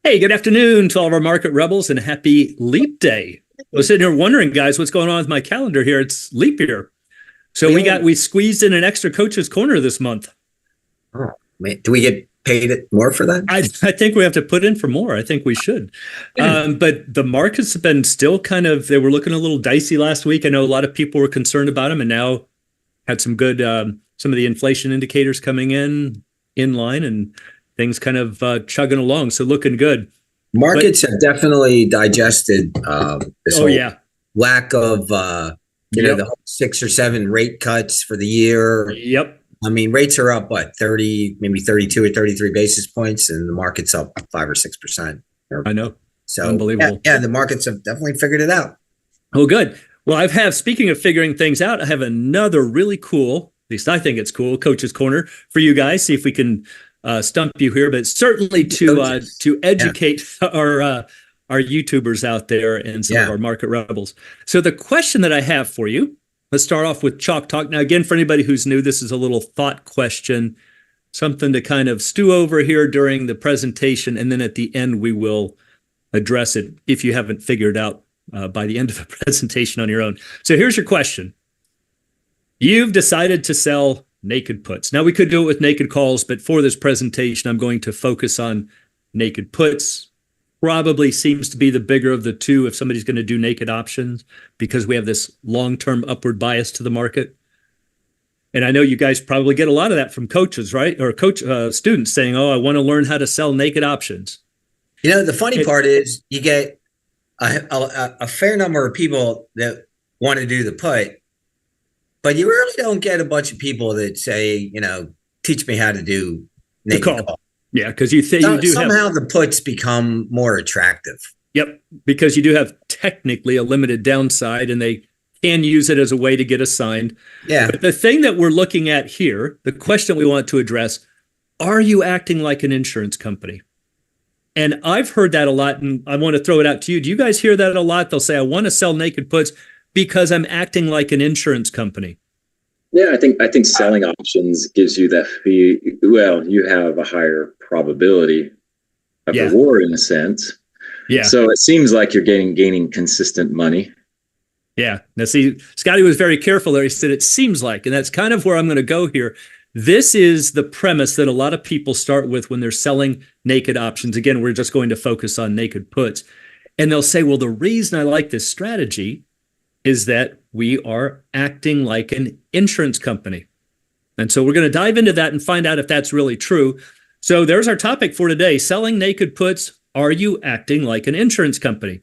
Hey, good afternoon to all of our market rebels and happy leap day. I was sitting here wondering, guys, what's going on with my calendar here? It's leap year. So we squeezed in an extra coach's corner this month. Oh, man. Do we get paid more for that? I think we have to put in for more. I think we should. But the markets have been still they were looking a little dicey last week. I know a lot of people were concerned about them and now had some good, some of the inflation indicators coming in line and things kind of chugging along. So looking good. Markets have definitely digested this whole lack of, the whole 6 or 7 rate cuts for the year. Yep. I mean, rates are up, 30, maybe 32 or 33 basis points, and the market's up 5 or 6%. I know. So unbelievable. Yeah, the markets have definitely figured it out. Oh, good. Well, speaking of figuring things out, I have another really cool, at least I think it's cool, Coach's Corner for you guys. See if we can stump you here, but certainly to educate our YouTubers out there and some of our market rebels. So the question that I have for you, let's start off with Chalk Talk. Now, again, for anybody who's new, this is a little thought question, something to kind of stew over here during the presentation, and then at the end we will address it if you haven't figured out by the end of the presentation on your own. So here's your question. You've decided to sell naked puts. Now, we could do it with naked calls, but for this presentation, I'm going to focus on naked puts. Probably seems to be the bigger of the two if somebody's going to do naked options, because we have this long-term upward bias to the market. And I know you guys probably get a lot of that from coaches, right? Or students saying, oh, I want to learn how to sell naked options. The funny part is you get a fair number of people that want to do the put, but you really don't get a bunch of people that say, teach me how to do naked call. Yeah, because you do somehow the puts become more attractive. Yep, because you do have technically a limited downside, and they can use it as a way to get assigned. Yeah. But the thing that we're looking at here, the question we want to address, are you acting like an insurance company? And I've heard that a lot, and I want to throw it out to you. Do you guys hear that a lot? They'll say, I want to sell naked puts because I'm acting like an insurance company. Yeah, I think selling options gives you that fee. Well, you have a higher probability of reward in a sense. Yeah. So it seems like you're gaining consistent money. Yeah. Now, see, Scotty was very careful there. He said, it seems like, and that's kind of where I'm going to go here. This is the premise that a lot of people start with when they're selling naked options. Again, we're just going to focus on naked puts. And they'll say, well, the reason I like this strategy is that we are acting like an insurance company. And so we're going to dive into that and find out if that's really true. So there's our topic for today, selling naked puts. Are you acting like an insurance company?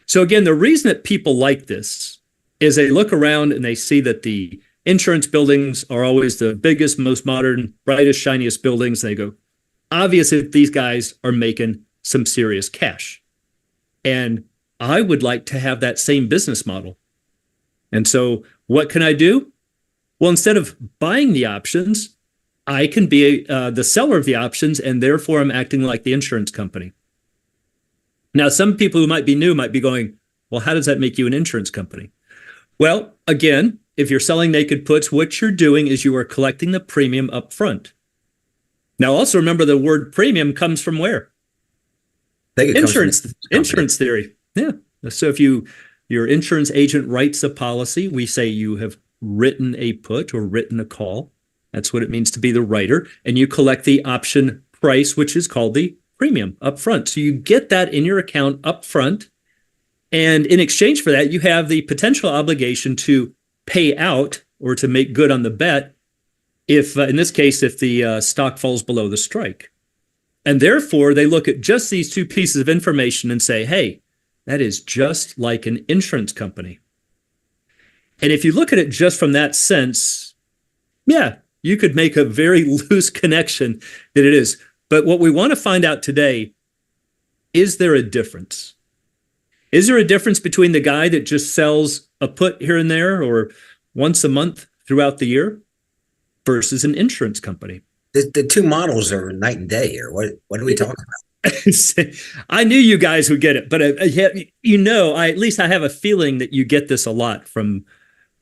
So again, the reason that people like this is they look around and they see that the insurance buildings are always the biggest, most modern, brightest, shiniest buildings. They go, obviously, these guys are making some serious cash. And I would like to have that same business model. And so what can I do? Well, instead of buying the options, I can be the seller of the options, and therefore I'm acting like the insurance company. Now, some people who might be new might be going, well, how does that make you an insurance company? Well, again, if you're selling naked puts, what you're doing is you are collecting the premium up front. Now, also remember the word premium comes from where? Insurance theory. Yeah. So if your insurance agent writes a policy, we say you have written a put or written a call. That's what it means to be the writer. And you collect the option price, which is called the premium up front. So you get that in your account up front. And in exchange for that, you have the potential obligation to pay out or to make good on the bet if, in this case, if the stock falls below the strike. And therefore, they look at just these two pieces of information and say, hey, that is just like an insurance company. And if you look at it just from that sense, yeah, you could make a very loose connection that it is. But what we want to find out today, is there a difference? Is there a difference between the guy that just sells a put here and there or once a month throughout the year versus an insurance company? The two models are night and day here. What are we talking about? I knew you guys would get it, but at least I have a feeling that you get this a lot from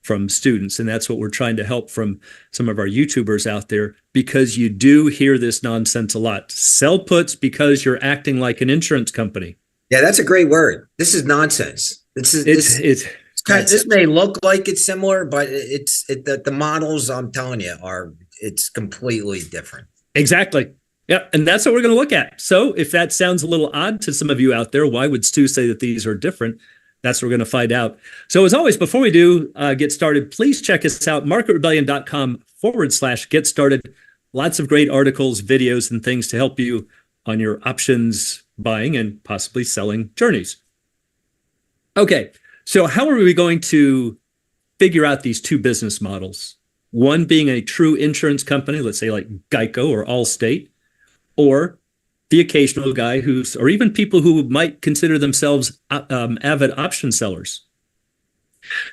from students. And that's what we're trying to help from some of our YouTubers out there, because you do hear this nonsense a lot. Sell puts because you're acting like an insurance company. Yeah, that's a great word. This is nonsense. This may look like it's similar, but the models, I'm telling you, it's completely different. Exactly. Yep. And that's what we're going to look at. So if that sounds a little odd to some of you out there, why would Stu say that these are different? That's what we're going to find out. So as always, before we do get started, please check us out, marketrebellion.com/get started. Lots of great articles, videos, and things to help you on your options buying and possibly selling journeys. Okay. So how are we going to figure out these two business models? One being a true insurance company, let's say like Geico or Allstate, or the occasional guy or even people who might consider themselves avid option sellers.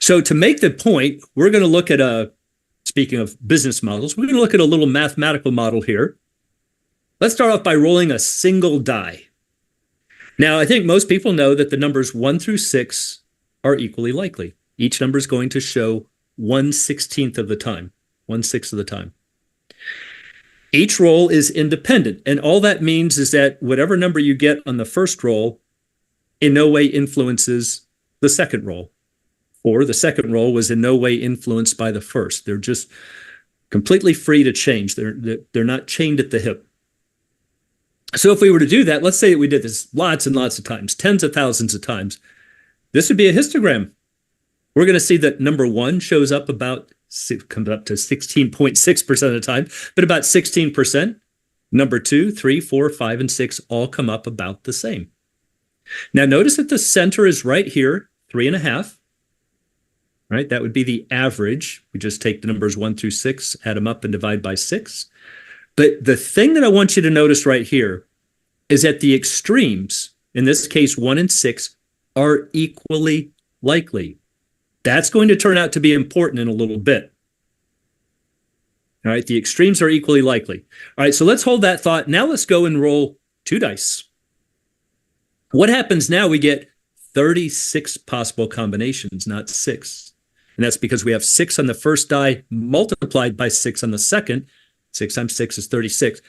So to make the point, we're going to look at speaking of business models, we're going to look at a little mathematical model here. Let's start off by rolling a single die. Now, I think most people know that the numbers 1 through 6 are equally likely. Each number is going to show 1/16 of the time, 1/6 of the time. Each roll is independent, and all that means is that whatever number you get on the first roll in no way influences the second roll, or the second roll was in no way influenced by the first. They're just completely free to change. They're not chained at the hip. So if we were to do that, let's say that we did this lots and lots of times, tens of thousands of times, this would be a histogram. We're going to see that number 1 shows up comes up to 16.6% of the time, but about 16%. Number 2, 3, 4, 5, and 6 all come up about the same. Now notice that the center is right here, 3.5. Right? That would be the average. We just take the numbers 1 through 6, add them up, and divide by 6. But the thing that I want you to notice right here is that the extremes, in this case 1 and 6, are equally likely. That's going to turn out to be important in a little bit. All right, the extremes are equally likely. All right, so let's hold that thought. Now let's go and roll 2 dice. What happens now? We get 36 possible combinations, not 6. And that's because we have 6 on the first die multiplied by 6 on the second. 6 times 6 is 36.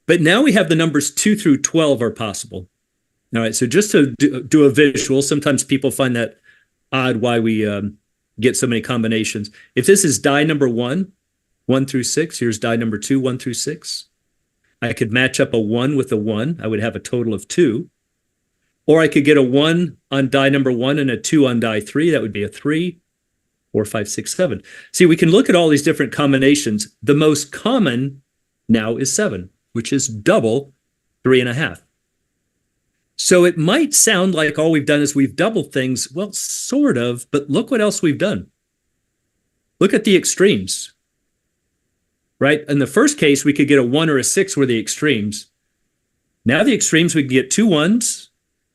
But now we have the numbers 2 through 12 are possible. All right, so just to do a visual, sometimes people find that odd why we get so many combinations. If this is die number 1, 1 through 6, here's die number 2, 1 through 6. I could match up a 1 with a 1. I would have a total of 2. Or I could get a 1 on die number 1 and a 2 on die 3. That would be a 3, 4, 5, 6, 7. See, we can look at all these different combinations. The most common now is 7, which is double 3.5. So it might sound like all we've done is we've doubled things. Well, sort of, but look what else we've done. Look at the extremes, right? In the first case, we could get a 1 or a 6 were the extremes. Now the extremes, we can get 2 1s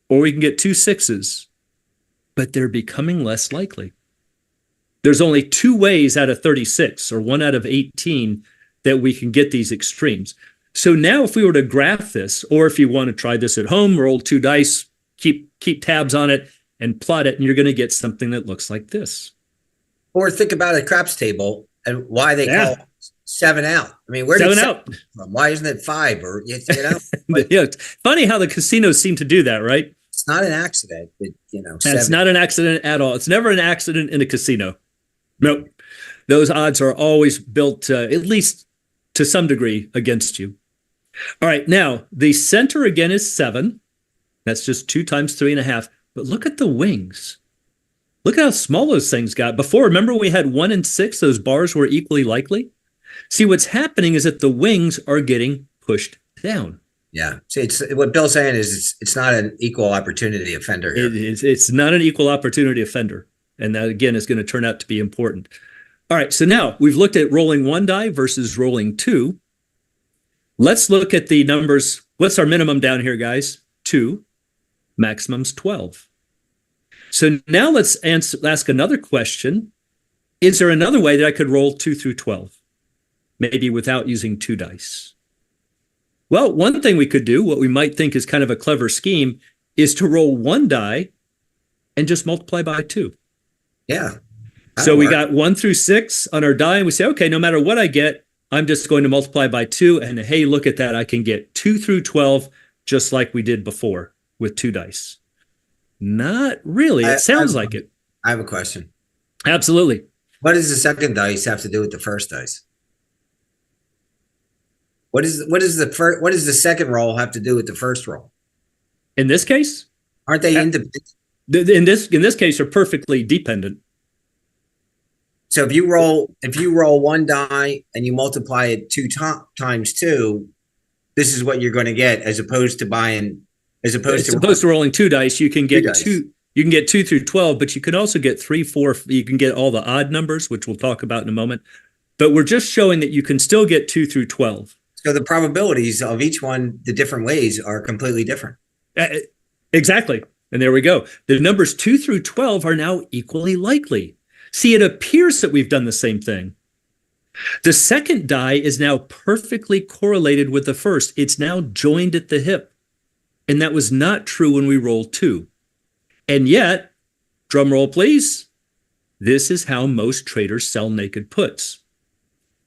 or we can get 2 6s, but they're becoming less likely. There's only 2 ways out of 36 or 1 out of 18 that we can get these extremes. So now if we were to graph this, or if you want to try this at home, roll 2 dice, keep tabs on it and plot it, and you're going to get something that looks like this. Or think about a craps table and why they call 7 out. I mean, where did 7 out from? Why isn't it 5? Or like, yeah, it's funny how the casinos seem to do that, right? It's not an accident. It's not an accident at all. It's never an accident in a casino. Nope. Those odds are always built, at least to some degree, against you. All right, now the center again is 7. That's just 2 times 3.5. But look at the wings. Look at how small those things got. Before, remember we had 1 and 6, those bars were equally likely? See, what's happening is that the wings are getting pushed down. Yeah. See, it's what Bill's saying is it's not an equal opportunity offender here. It's not an equal opportunity offender. And that, again, is going to turn out to be important. All right, so now we've looked at rolling 1 die versus rolling 2. Let's look at the numbers. What's our minimum down here, guys? 2. Maximum's 12. So now let's ask another question. Is there another way that I could roll 2 through 12? Maybe without using 2 dice. Well, one thing we could do, what we might think is kind of a clever scheme, is to roll 1 die and just multiply by 2. Yeah. So we got 1 through 6 on our die, and we say, okay, no matter what I get, I'm just going to multiply by 2. And hey, look at that. I can get 2 through 12, just like we did before with 2 dice. Not really. It sounds like it. I have a question. Absolutely. What does the second dice have to do with the first dice? What does the second roll have to do with the first roll? In this case? Aren't they independent? In this case, they're perfectly dependent. So if you roll 1 die and you multiply it 2 times 2, this is what you're going to get, as opposed to rolling 2 dice. You can get 2. You can get 2 through 12, but you can also get 3, 4. You can get all the odd numbers, which we'll talk about in a moment. But we're just showing that you can still get 2 through 12. So the probabilities of each one, the different ways, are completely different. Exactly. And there we go. The numbers 2 through 12 are now equally likely. See, it appears that we've done the same thing. The second die is now perfectly correlated with the first. It's now joined at the hip. And that was not true when we rolled 2. And yet, drum roll please, this is how most traders sell naked puts.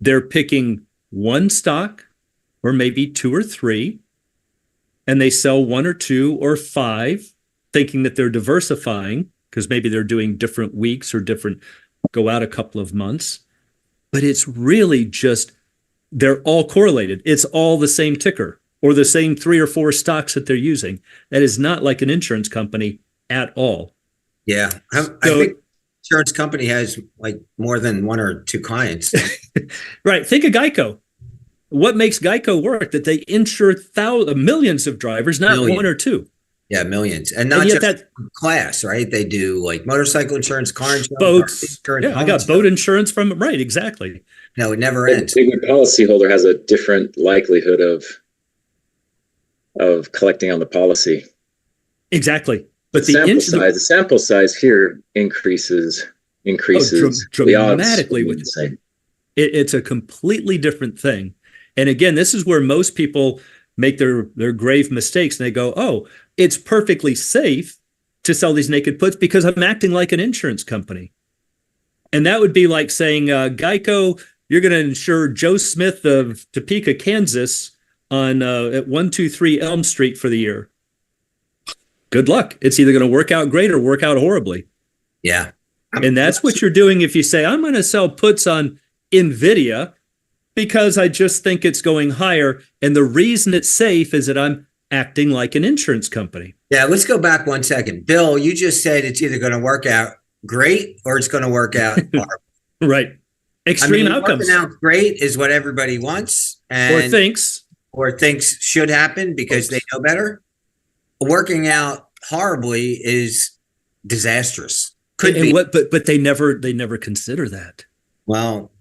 They're picking one stock, or maybe 2 or 3, and they sell 1 or 2 or 5, thinking that they're diversifying, because maybe they're doing different weeks or go out a couple of months. But it's really just, they're all correlated. It's all the same ticker or the same 3 or 4 stocks that they're using. That is not like an insurance company at all. Yeah. I think insurance company has like more than 1 or 2 clients. Right. Think of Geico. What makes Geico work? That they insure millions of drivers, not 1 or 2. Yeah, millions. And not just that class, right? They do like motorcycle insurance, car insurance, boats. I got boat insurance from it. Right, exactly. No, it never ends. The good policyholder has a different likelihood of collecting on the policy. Exactly. But the sample size here increases dramatically with the same. It's a completely different thing. And again, this is where most people make their grave mistakes, and they go, oh, it's perfectly safe to sell these naked puts because I'm acting like an insurance company. And that would be like saying, Geico, you're going to insure Joe Smith of Topeka, Kansas on at 123 Elm Street for the year. Good luck. It's either going to work out great or work out horribly. Yeah. And that's what you're doing if you say, I'm going to sell puts on NVIDIA because I just think it's going higher. And the reason it's safe is that I'm acting like an insurance company. Yeah, let's go back 1 second. Bill, you just said it's either going to work out great or it's going to work out horrible. Right. Extreme outcomes. Working out great is what everybody wants or thinks should happen because they know better. Working out horribly is disastrous. Could be. But they never consider that. Well,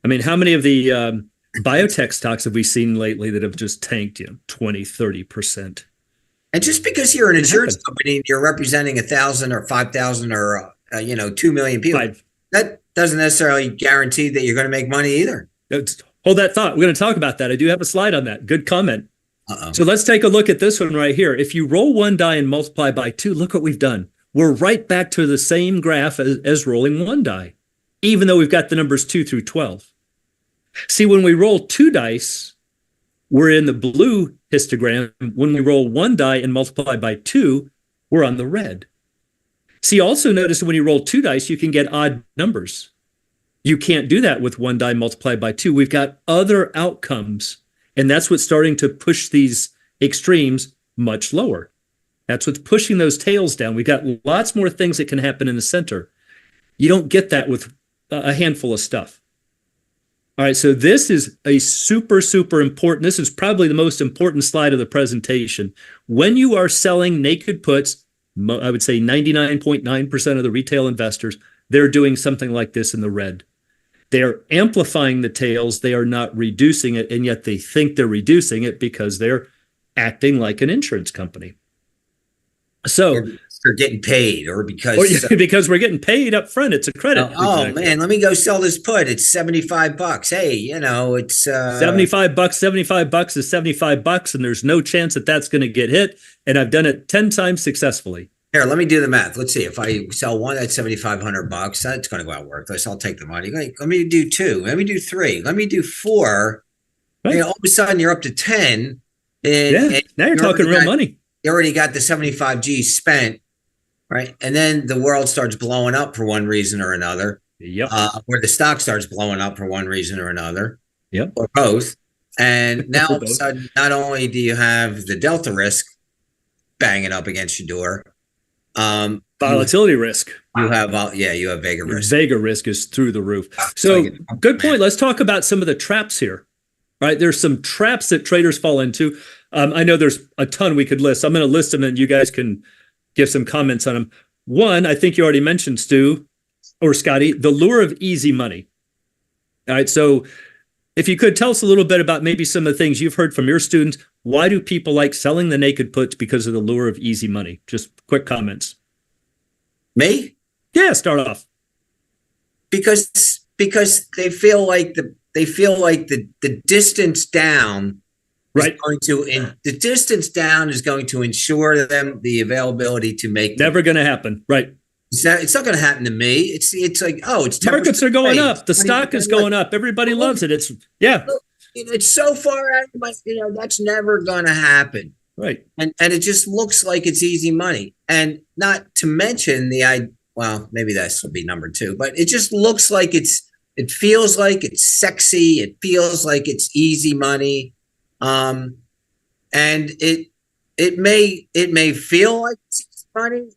I mean, how many of the biotech stocks have we seen lately that have just tanked 20, 30%? And just because you're an insurance company and you're representing 1,000 or 5,000 or 2 million people, that doesn't necessarily guarantee that you're going to make money either. Hold that thought. We're going to talk about that. I do have a slide on that. Good comment. Uh-oh. So let's take a look at this one right here. If you roll 1 die and multiply by 2, look what we've done. We're right back to the same graph as rolling 1 die, even though we've got the numbers 2 through 12. See, when we roll 2 dice, we're in the blue histogram. When we roll 1 die and multiply by 2, we're on the red. See, also notice when you roll 2 dice, you can get odd numbers. You can't do that with 1 die multiplied by 2. We've got other outcomes, and that's what's starting to push these extremes much lower. That's what's pushing those tails down. We've got lots more things that can happen in the center. You don't get that with a handful of stuff. All right, so this is a super, super important. This is probably the most important slide of the presentation. When you are selling naked puts, I would say 99.9% of the retail investors, they're doing something like this in the red. They're amplifying the tails. They are not reducing it, and yet they think they're reducing it because they're acting like an insurance company. So they're getting paid, or because we're getting paid up front. It's a credit. Exactly. Man, let me go sell this put. It's $75. Hey, it's $75. $75 is $75, and there's no chance that that's going to get hit. And I've done it 10 times successfully. Here, let me do the math. Let's see. If I sell one at $7,500, that's going to go out worthless. I'll take the money. Let me do two. Let me do three. Let me do four. Right. You know, all of a sudden you're up to 10. And now you're talking real money. You already got the 75G spent, right? And then the world starts blowing up for one reason or another. Yep. Where the stock starts blowing up for one reason or another. Yep. Or both. And now all of a sudden, not only do you have the delta risk banging up against your door, volatility risk. You have Vega risk. Vega risk is through the roof. So good point. Let's talk about some of the traps here. Right? There's some traps that traders fall into. I know there's a ton we could list. I'm going to list them and you guys can give some comments on them. One, I think you already mentioned, Stu or Scotty, the lure of easy money. All right. So if you could tell us a little bit about maybe some of the things you've heard from your students. Why do people like selling the naked puts? Because of the lure of easy money? Just quick comments. Me? Yeah, start off. Because they feel like the distance down the distance down is going to ensure them the availability to make. Never going to happen. Right. It's not going to happen to me. It's like, it's markets are going up. The stock is going up. Everybody loves it. It's so far out of my, that's never going to happen. Right. And it just looks like it's easy money. And not to mention maybe this will be number two, but it just looks like it feels like it's sexy. It feels like it's easy money. And it may feel like it's easy money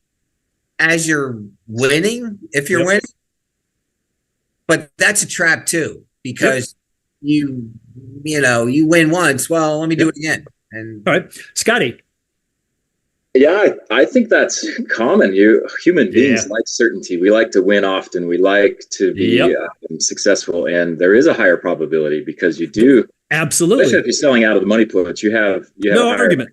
as you're winning, if you're winning, but that's a trap too, because you win once. Well, let me do it again. And all right, Scotty. Yeah, I think that's common. Human beings like certainty. We like to win often. We like to be successful, and there is a higher probability because you do. Absolutely. Especially if you're selling out of the money puts, you have no argument.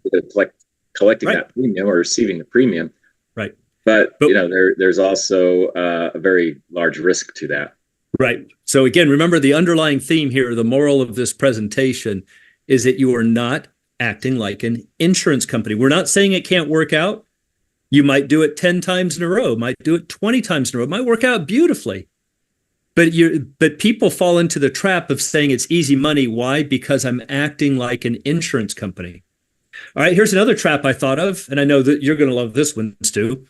Collecting that premium or receiving the premium. Right. But there's also a very large risk to that. Right. So again, remember the underlying theme here, the moral of this presentation is that you are not acting like an insurance company. We're not saying it can't work out. You might do it 10 times in a row, might do it 20 times in a row, it might work out beautifully. But people fall into the trap of saying it's easy money. Why? Because I'm acting like an insurance company. All right, here's another trap I thought of, and I know that you're going to love this one, Stu.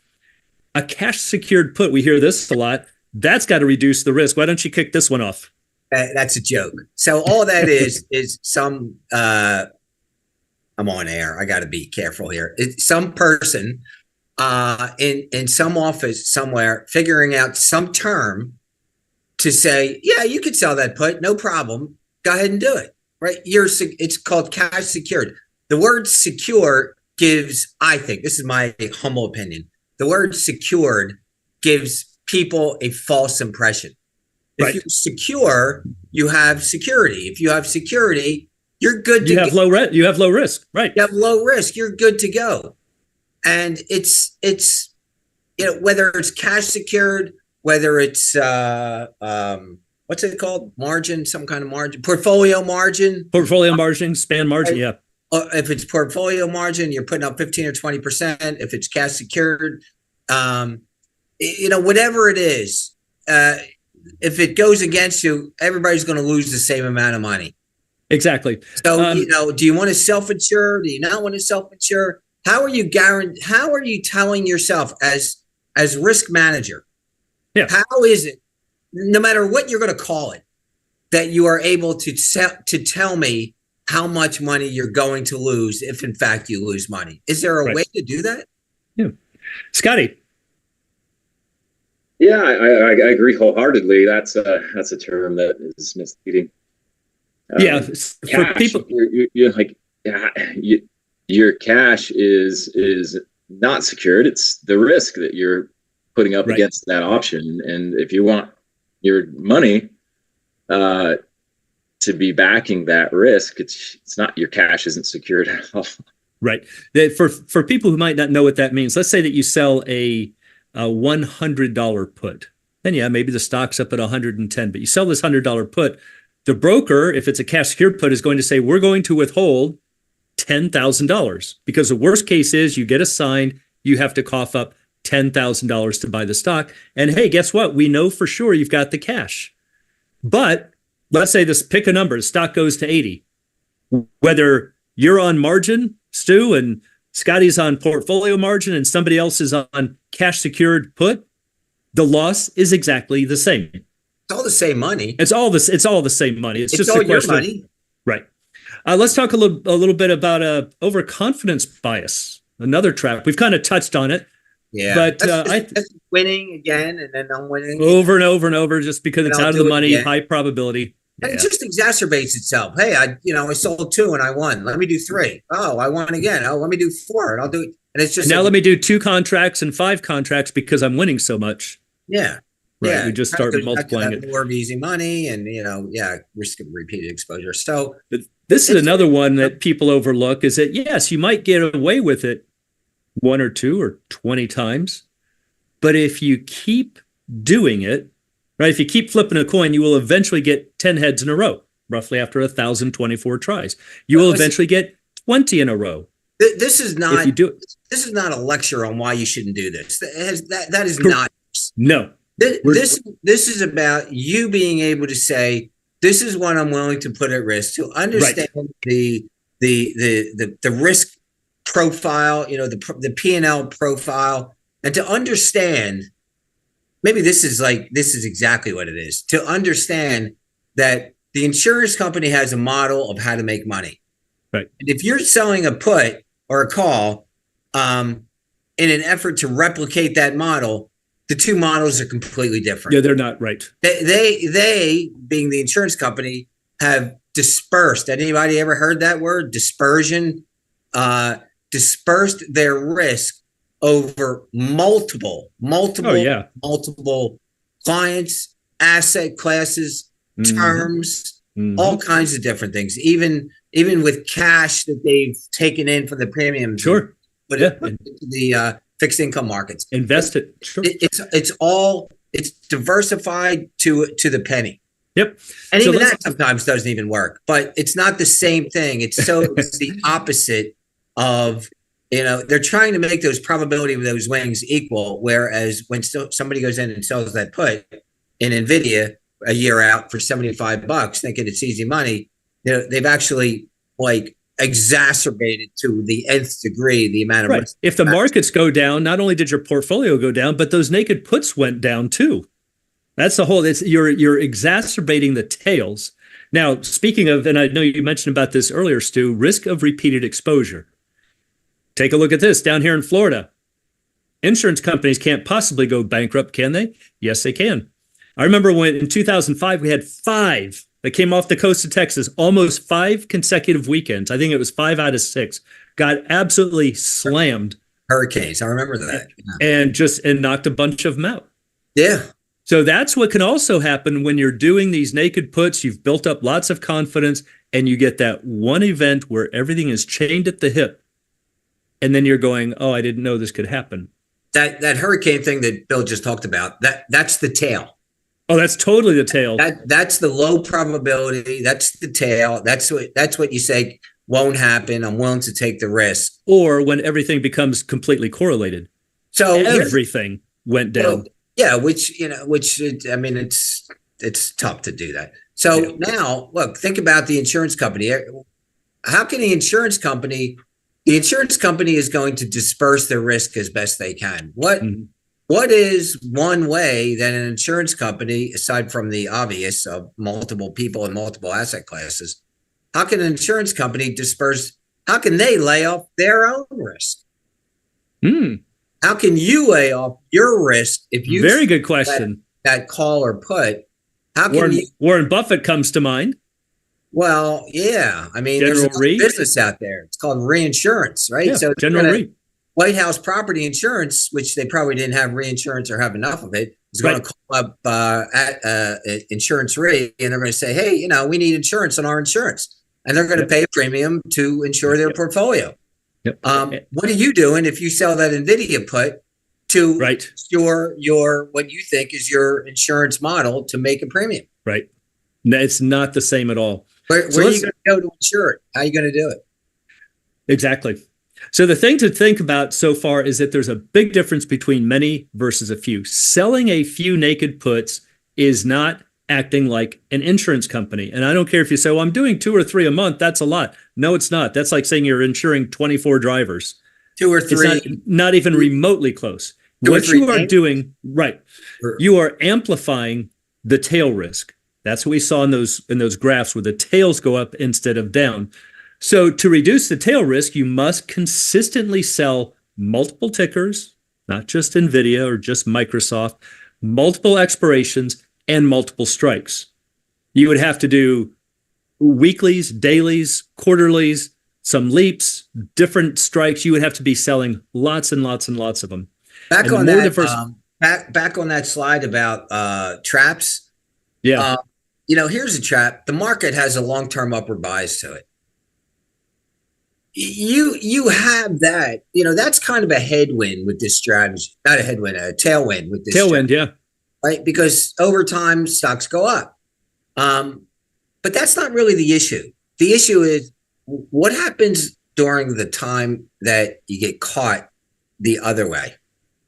A cash secured put. We hear this a lot. That's got to reduce the risk. Why don't you kick this one off? That's a joke. So all that is some. I'm on air. I got to be careful here. It's some person in some office somewhere figuring out some term to say, yeah, you could sell that put, no problem. Go ahead and do it. Right? It's called cash secured. The word secure gives, I think, this is my humble opinion, the word secured gives people a false impression. If you're secure, you have security. If you have security, you're good to go. You have low risk, right? You have low risk. You're good to go. And it's whether it's cash secured, whether it's what's it called? Margin, some kind of margin, portfolio margin, span margin, yeah. If it's portfolio margin, you're putting up 15 or 20%. If it's cash secured, whatever it is, if it goes against you, everybody's going to lose the same amount of money. Exactly. So, do you want to self-insure? Do you not want to self-insure? How are you telling yourself as risk manager? Yeah. How is it, no matter what you're going to call it, that you are able to tell me how much money you're going to lose if in fact you lose money? Is there a way to do that? Yeah. Scotty. Yeah, I agree wholeheartedly. That's a term that is misleading. For people, you're like, your cash is not secured. It's the risk that you're putting up against that option. And if you want your money to be backing that risk, it's not, your cash isn't secured at all. Right. For people who might not know what that means, let's say that you sell a $100 put. Then maybe the stock's up at 110, but you sell this $100 put. The broker, if it's a cash secured put, is going to say, we're going to withhold $10,000 because the worst case is you get assigned, you have to cough up $10,000 to buy the stock. And hey, guess what? We know for sure you've got the cash. But let's say this, pick a number, the stock goes to 80. Whether you're on margin, Stu, and Scotty's on portfolio margin, and somebody else is on cash secured put, the loss is exactly the same. It's all the same money. It's all the same money. It's just all a question your money. Right. Let's talk a little bit about overconfidence bias, another trap. We've kind of touched on it. Yeah, but that's winning again, and then I'm winning over and over and over, just because it's out of the money, high probability. And it just exacerbates itself. Hey, I sold 2 and I won. Let me do 3. Oh, I won again. Oh, let me do 4 and I'll do it. And it's just now let me do 2 contracts and 5 contracts because I'm winning so much. Yeah. Right. Yeah. We just start multiplying it. More of easy money and, risk of repeated exposure. So this is another one that people overlook, is that, yes, you might get away with it 1 or 2 or 20 times. But if you keep doing it, right, if you keep flipping a coin, you will eventually get 10 heads in a row, roughly after 1,024 tries. You will eventually get 20 in a row. This is not, if you do it. This is not a lecture on why you shouldn't do this. That is not. No. This is about you being able to say, this is what I'm willing to put at risk, to understand the risk profile, the P&L profile, and to understand, maybe this is exactly what it is, to understand that the insurance company has a model of how to make money. Right. And if you're selling a put or a call in an effort to replicate that model, the 2 models are completely different. Yeah, they're not right. They being the insurance company, have dispersed. Anybody ever heard that word? Dispersion? Dispersed their risk over multiple clients, asset classes, terms, all kinds of different things. Even with cash that they've taken in for the premiums. Sure. But the fixed income markets. Invest it. Sure. It's diversified to the penny. Yep. And even that sometimes doesn't even work, but it's not the same thing. It's the opposite of, they're trying to make those probability of those wings equal. Whereas when somebody goes in and sells that put in NVIDIA a year out for $75, thinking it's easy money, they've actually exacerbated to the nth degree the amount of risk. If the markets go down, not only did your portfolio go down, but those naked puts went down too. That's the whole. You're exacerbating the tails. Now, speaking of, and I know you mentioned about this earlier, Stu, risk of repeated exposure. Take a look at this down here in Florida. Insurance companies can't possibly go bankrupt, can they? Yes, they can. I remember when in 2005 we had 5 that came off the coast of Texas, almost 5 consecutive weekends. I think it was 5 out of 6. Got absolutely slammed. Hurricanes. I remember that. And knocked a bunch of them out. Yeah. So that's what can also happen when you're doing these naked puts. You've built up lots of confidence and you get that one event where everything is chained at the hip. And then you're going, oh, I didn't know this could happen. That hurricane thing that Bill just talked about, that's the tail. Oh, that's totally the tail. That's the low probability. That's the tail. That's what you say won't happen. I'm willing to take the risk. Or when everything becomes completely correlated. So everything went down. Well, yeah, it's tough to do that. So now, look, think about the insurance company. How can the insurance company is going to disperse their risk as best they can? What is one way that an insurance company, aside from the obvious of multiple people and multiple asset classes, how can an insurance company how can they lay off their own risk? How can you lay off your risk if you very good question that call or put? How can Warren Buffett comes to mind. Well, yeah. I mean, there's a business out there. It's called reinsurance, right? Yeah, so General Re. White House Property Insurance, which they probably didn't have reinsurance or have enough of it, is going to call up Insurance Re, and they're going to say, hey, we need insurance on our insurance. And they're going to pay a premium to insure their portfolio. Yep. What are you doing if you sell that NVIDIA put to your what you think is your insurance model to make a premium? Right. No, it's not the same at all. Where are you going to go to insure it? How are you going to do it? Exactly. So the thing to think about so far is that there's a big difference between many versus a few. Selling a few naked puts is not acting like an insurance company. And I don't care if you say, well, I'm doing 2 or 3 a month. That's a lot. No, it's not. That's like saying you're insuring 24 drivers. 2 or 3. It's not even remotely close. 2 or What 3 you are names? doing, right, you are amplifying the tail risk. That's what we saw in those graphs where the tails go up instead of down. So to reduce the tail risk, you must consistently sell multiple tickers, not just NVIDIA or just Microsoft, multiple expirations, and multiple strikes. You would have to do weeklies, dailies, quarterlies, some leaps, different strikes. You would have to be selling lots and lots and lots of them. Back on that, back on that slide about traps. Yeah. Here's a trap. The market has a long-term upward bias to it. You have that. That's kind of a headwind with this strategy. Not a headwind, a tailwind with this tailwind, strategy, yeah. right? Because over time, stocks go up. But that's not really the issue. The issue is what happens during the time that you get caught the other way.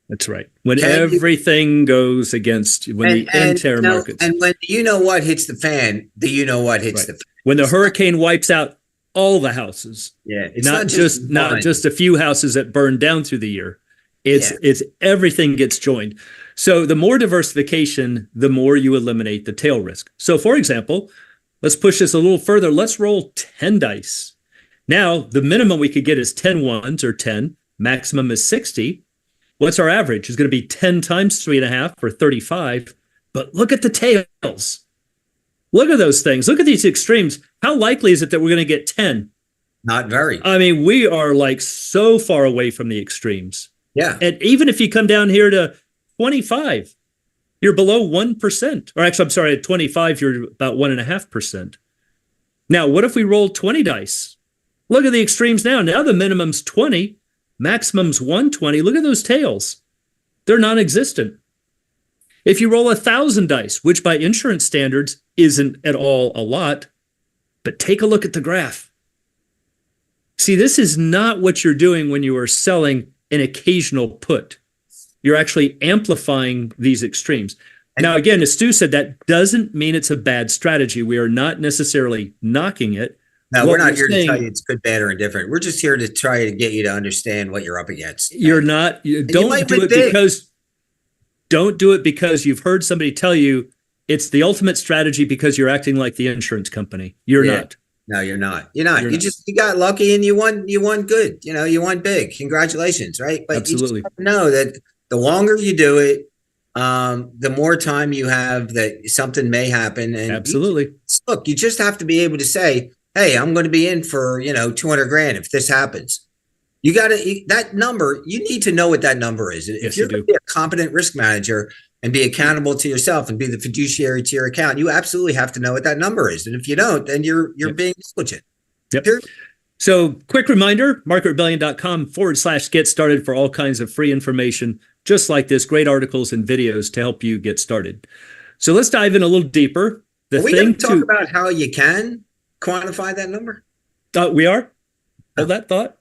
That's right. When everything goes against, when the entire markets. And when what hits the fan, hits the fan. When the hurricane wipes out all the houses. Yeah. It's not just a few houses that burn down through the year. It's everything gets joined. So the more diversification, the more you eliminate the tail risk. So for example, let's push this a little further. Let's roll 10 dice. Now, the minimum we could get is 10 ones or 10. Maximum is 60. What's our average? It's going to be 10 times 3.5 for 35. But look at the tails. Look at those things. Look at these extremes. How likely is it that we're going to get 10? Not very. I mean, we are like so far away from the extremes. Yeah. And even if you come down here to 25, you're below 1%. Or actually, I'm sorry, at 25, you're about 1.5%. Now, what if we roll 20 dice? Look at the extremes now. Now the minimum's 20. Maximum's 120. Look at those tails. They're non-existent. If you roll 1,000 dice, which by insurance standards isn't at all a lot, but take a look at the graph. See, this is not what you're doing when you are selling an occasional put. You're actually amplifying these extremes. Now, again, as Stu said, that doesn't mean it's a bad strategy. We are not necessarily knocking it. No, we're not here to tell you it's good, bad, or indifferent. We're just here to try to get you to understand what you're up against. Don't do it because you've heard somebody tell you it's the ultimate strategy because you're acting like the insurance company. You're not. No, you're not. You got lucky and you won good. You won big. Congratulations, right? But absolutely. You just know that the longer you do it, the more time you have that something may happen. And absolutely. You just have to be able to say, hey, I'm going to be in for, $200,000 if this happens. You got to that number. You need to know what that number is. If you're going to be a competent risk manager and be accountable to yourself and be the fiduciary to your account, you absolutely have to know what that number is. And if you don't, then you're being negligent. Yep. So quick reminder, marketrebellion.com/get started for all kinds of free information, just like this, great articles and videos to help you get started. So let's dive in a little deeper. Are we going to talk about how you can quantify that number? We are. Hold that thought.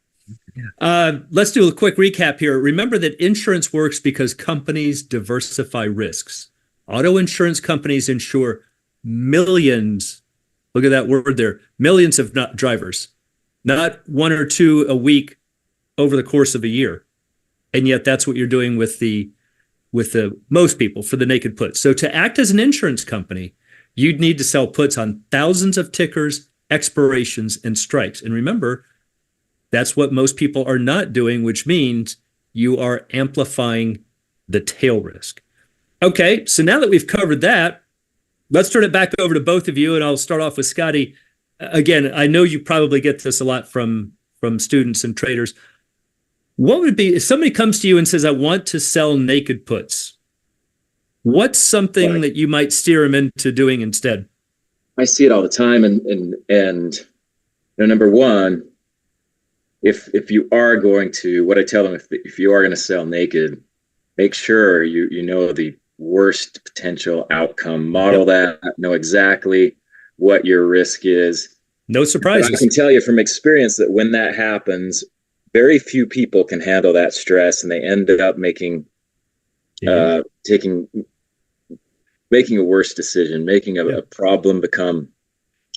Let's do a quick recap here. Remember that insurance works because companies diversify risks. Auto insurance companies insure millions. Look at that word there. Millions of drivers, not 1 or 2 a week over the course of a year. And yet that's what you're doing with the most people for the naked puts. So to act as an insurance company, you'd need to sell puts on thousands of tickers, expirations, and strikes. And remember, that's what most people are not doing, which means you are amplifying the tail risk. Okay, so now that we've covered that, let's turn it back over to both of you, and I'll start off with Scotty. Again, I know you probably get this a lot from students and traders. What would it be if somebody comes to you and says, I want to sell naked puts? What's something that you might steer them into doing instead? I see it all the time, and number one, if you are going to, what I tell them, if you are going to sell naked, make sure you know the worst potential outcome, model that, know exactly what your risk is. No surprises. But I can tell you from experience that when that happens, very few people can handle that stress, and they ended up making a worse decision, making a problem become.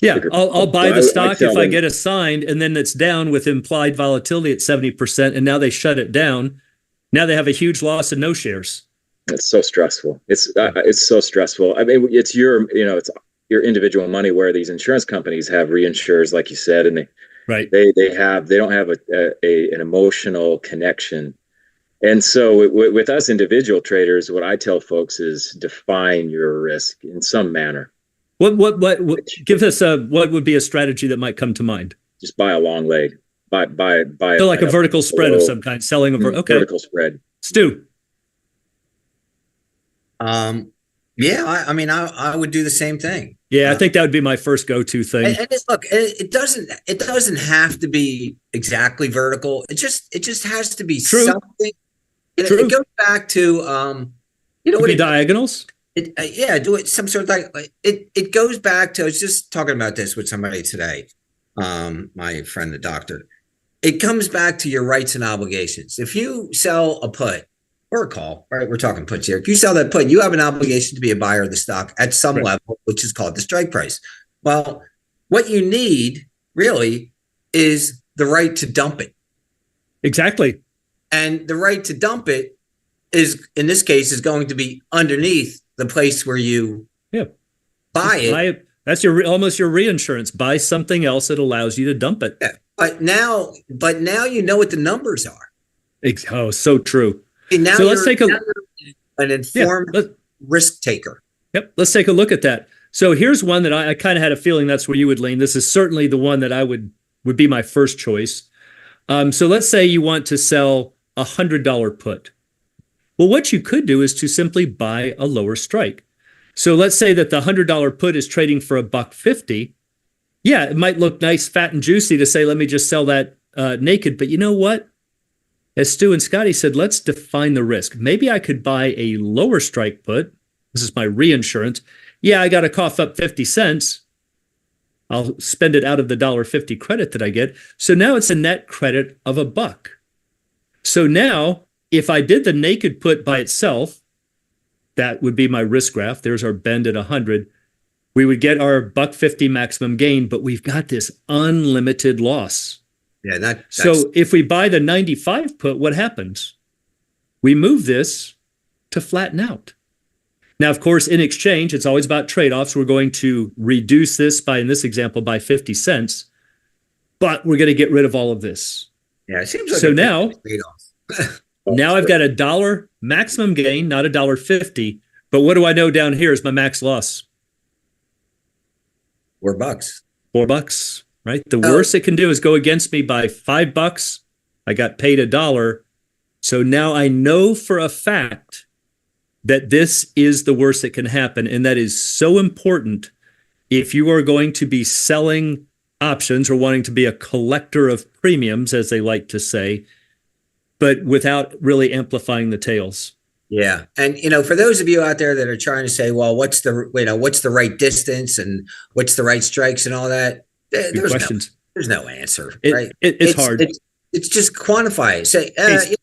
Yeah, I'll buy the stock if I get them, assigned, and then it's down with implied volatility at 70%, and now they shut it down. Now they have a huge loss and no shares. It's so stressful. It's so stressful. I mean, it's your individual money, where these insurance companies have reinsurers, like you said, and they don't have an emotional connection. And so with us individual traders, what I tell folks is define your risk in some manner. What give us what would be a strategy that might come to mind? Just buy a long leg. Buy so like a vertical spread of some kind, selling vertical spread. Stu. Yeah, I mean, I would do the same thing. Yeah, I think that would be my first go-to thing. And look, it doesn't have to be exactly vertical. It just has to be something. It goes back to diagonals. Do it some sort of it goes back to, I was just talking about this with somebody today, my friend the doctor. It comes back to your rights and obligations. If you sell a put or a call, right, we're talking puts here, if you sell that put, you have an obligation to be a buyer of the stock at some level, which is called the strike price. Well, what you need really is the right to dump it. Exactly. And the right to dump it is, in this case, is going to be underneath the place where you buy it. That's almost your reinsurance. Buy something else that allows you to dump it. Yeah. But now you know what the numbers are. Oh, so true. Now so let's take an informed risk taker. Yep. Let's take a look at that. So here's one that I kind of had a feeling that's where you would lean. This is certainly the one that I would be my first choice. So let's say you want to sell $100 put. Well, what you could do is to simply buy a lower strike. So let's say that the $100 put is trading for $1.50. Yeah, it might look nice, fat, and juicy to say, let me just sell that naked. But you know what? As Stu and Scotty said, let's define the risk. Maybe I could buy a lower strike put. This is my reinsurance. Yeah, I got to cough up 50 cents. I'll spend it out of the $1.50 credit that I get. So now it's a net credit of $1. So now, if I did the naked put by itself, that would be my risk graph. There's our bend at 100. We would get our $1.50 maximum gain, but we've got this unlimited loss. Yeah, so if we buy the 95 put, what happens? We move this to flatten out. Now, of course, in exchange, it's always about trade-offs. We're going to reduce this by, in this example, by 50 cents, but we're going to get rid of all of this. Yeah, it seems like so now, now I've got $1 maximum gain, not $1.50. But what do I know down here is my max loss? $4. $4, right? The worst it can do is go against me by $5. I got paid $1. So now I know for a fact that this is the worst that can happen. And that is so important if you are going to be selling options or wanting to be a collector of premiums, as they like to say, but without really amplifying the tails. Yeah. And, for those of you out there that are trying to say, well, what's the right distance and what's the right strikes and all that? There's no answer, right? It's hard. It's just quantify it. Say,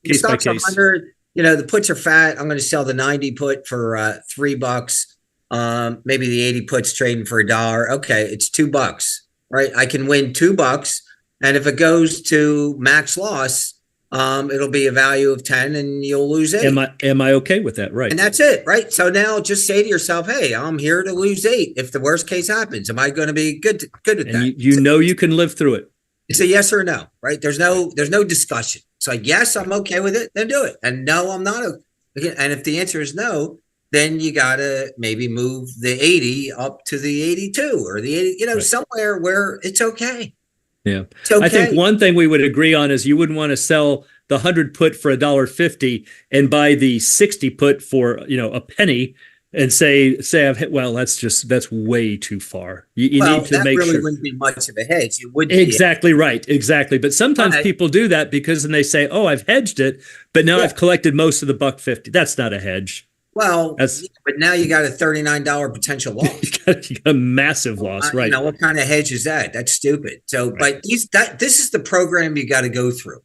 case stock's by case. 100, the puts are fat. I'm going to sell the 90 put for $3. Maybe the 80 puts trading for $1. Okay. It's $2, right? I can win $2. And if it goes to max loss, it'll be a value of 10 and you'll lose 8. Am I okay with that? Right. And that's it. Right. So now just say to yourself, hey, I'm here to lose 8. If the worst case happens, am I going to be good at that? You can live through it. It's a yes or no, right? There's no discussion. It's like, yes, I'm okay with it. Then do it. And no, I'm not. And if the answer is no, then you got to maybe move the 80 up to the 82 or the 80, somewhere where it's okay. Yeah. Okay. I think one thing we would agree on is you wouldn't want to sell the 100 put for $1.50 and buy the 60 put for, a penny and say that's way too far. You need to make sure. That really wouldn't be much of a hedge. It would exactly right. Exactly. But sometimes people do that because then they say, oh, I've hedged it, but now I've collected most of the $1.50. That's not a hedge. Well, but now you got a $39 potential loss. you got a massive loss, right? What kind of hedge is that? That's stupid. So, but this is the program you got to go through.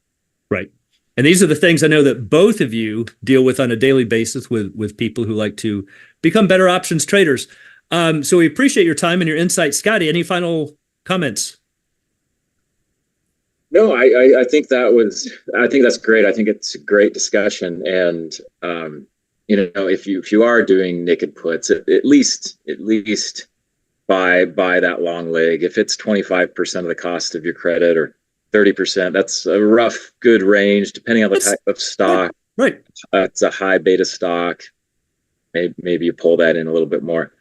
Right. And these are the things I know that both of you deal with on a daily basis with people who like to become better options traders. So we appreciate your time and your insight. Scotty, any final comments? No, I think that's great. I think it's a great discussion. And, if you are doing naked puts, at least buy that long leg. If it's 25% of the cost of your credit or 30%, that's a rough, good range, depending on the type of stock. Right. It's a high beta stock. Maybe you pull that in a little bit more.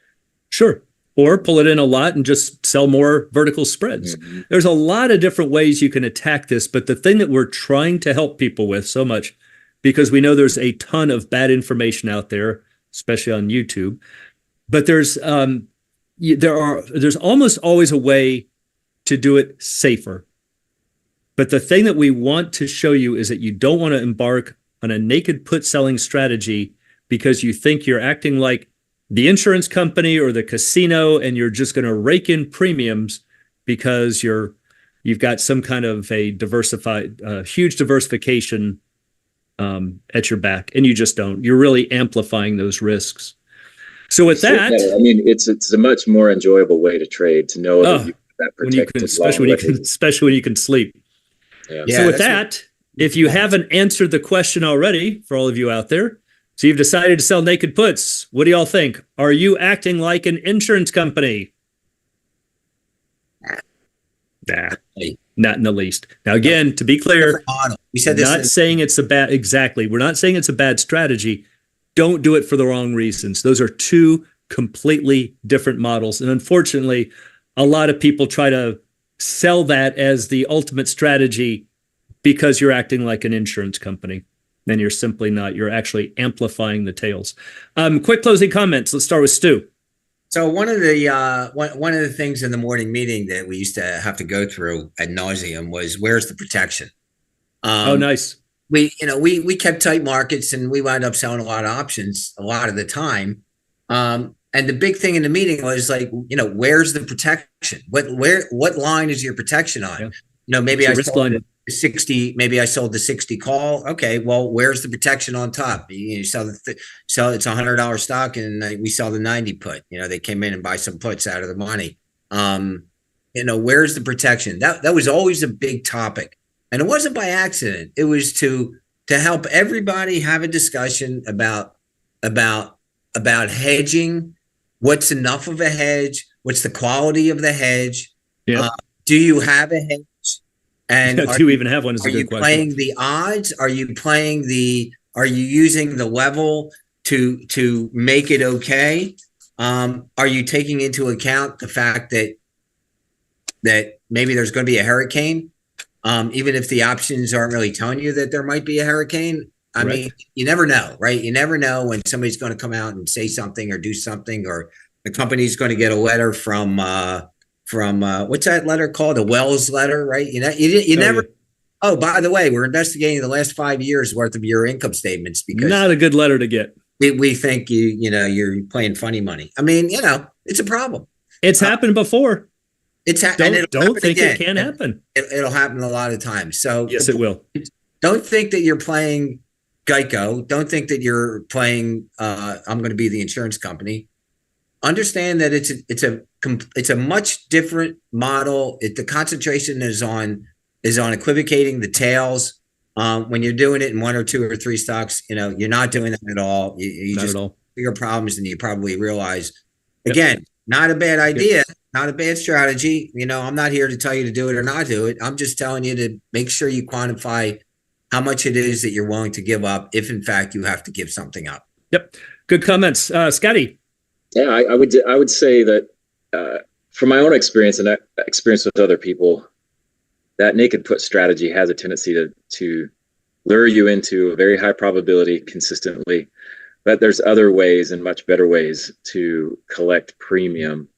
Sure. Or pull it in a lot and just sell more vertical spreads. Mm-hmm. There's a lot of different ways you can attack this, but the thing that we're trying to help people with so much, because we know there's a ton of bad information out there, especially on YouTube, but there's almost always a way to do it safer. But the thing that we want to show you is that you don't want to embark on a naked put selling strategy because you think you're acting like the insurance company or the casino, and you're just going to rake in premiums because you've got some kind of a huge diversification at your back, and you just don't. You're really amplifying those risks. So with that, I mean, it's a much more enjoyable way to trade, to know that you have that protected, especially when you can sleep. Yeah. So with that, if you haven't answered the question already, for all of you out there, so you've decided to sell naked puts. What do y'all think? Are you acting like an insurance company? Nah, not in the least. Now, again, to be clear, we said this. Not saying it's a bad. Exactly, we're not saying it's a bad strategy. Don't do it for the wrong reasons. Those are two completely different models, and unfortunately, a lot of people try to sell that as the ultimate strategy because you're acting like an insurance company. Then you're simply not. You're actually amplifying the tails. Quick closing comments. Let's start with Stu. So one of the things in the morning meeting that we used to have to go through ad nauseum was, where's the protection? Oh, nice. We kept tight markets, and we wound up selling a lot of options a lot of the time. And the big thing in the meeting was like, where's the protection? What line is your protection on? Yeah. Maybe I sold 60, maybe I sold the 60 call. Okay, well, where's the protection on top? You sell it's $100 stock, and we sell the 90 put. They came in and buy some puts out of the money. Where's the protection? That was always a big topic, and it wasn't by accident. It was to help everybody have a discussion about hedging. What's enough of a hedge? What's the quality of the hedge? Yeah. Do you have a hedge? And do you even have one? Is a good question. Are you playing the odds? Are you using the level to make it okay? Are you taking into account the fact that maybe there's going to be a hurricane? Even if the options aren't really telling you that there might be a hurricane. I mean, you never know, right? You never know when somebody's going to come out and say something or do something, or the company's going to get a letter from what's that letter called? A Wells letter, right? You never. Oh, by the way, we're investigating the last 5 years worth of your income statements because not a good letter to get. We think you're playing funny money. I mean, it's a problem. It's happened before. Don't think it can happen. It'll happen a lot of times. So yes, it will. Don't think that you're playing Geico. Don't think that you're playing. I'm going to be the insurance company. Understand that it's a much different model. The concentration is on equivocating the tails. When you're doing it in one or two or three stocks, you're not doing that at all. You just bigger problems than you probably realize. Again, not a bad idea, not a bad strategy. I'm not here to tell you to do it or not do it. I'm just telling you to make sure you quantify how much it is that you're willing to give up if, in fact, you have to give something up. Yep. Good comments. Scotty. Yeah, I would say that from my own experience and experience with other people, that naked put strategy has a tendency to lure you into a very high probability consistently. But there's other ways and much better ways to collect premium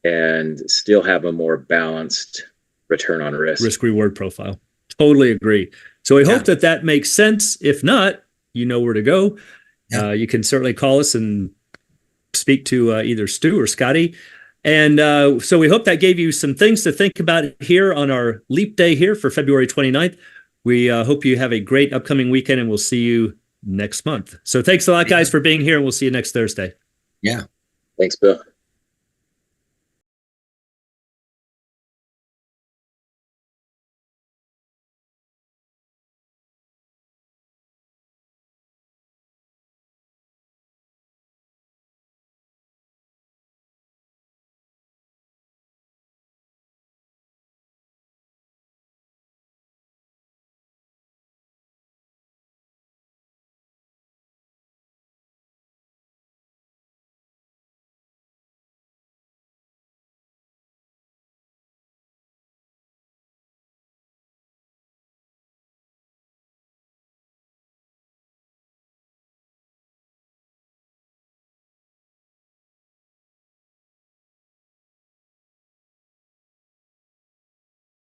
and still have a more balanced return on risk reward profile. Totally agree. So we hope that makes sense. If not, you know where to go. You can certainly call us and speak to either Stu or Scotty. And so we hope that gave you some things to think about here on our Leap Day here for February 29th. We hope you have a great upcoming weekend, and we'll see you next month. So thanks a lot, guys, for being here, and we'll see you next Thursday. Yeah. Thanks, Bill.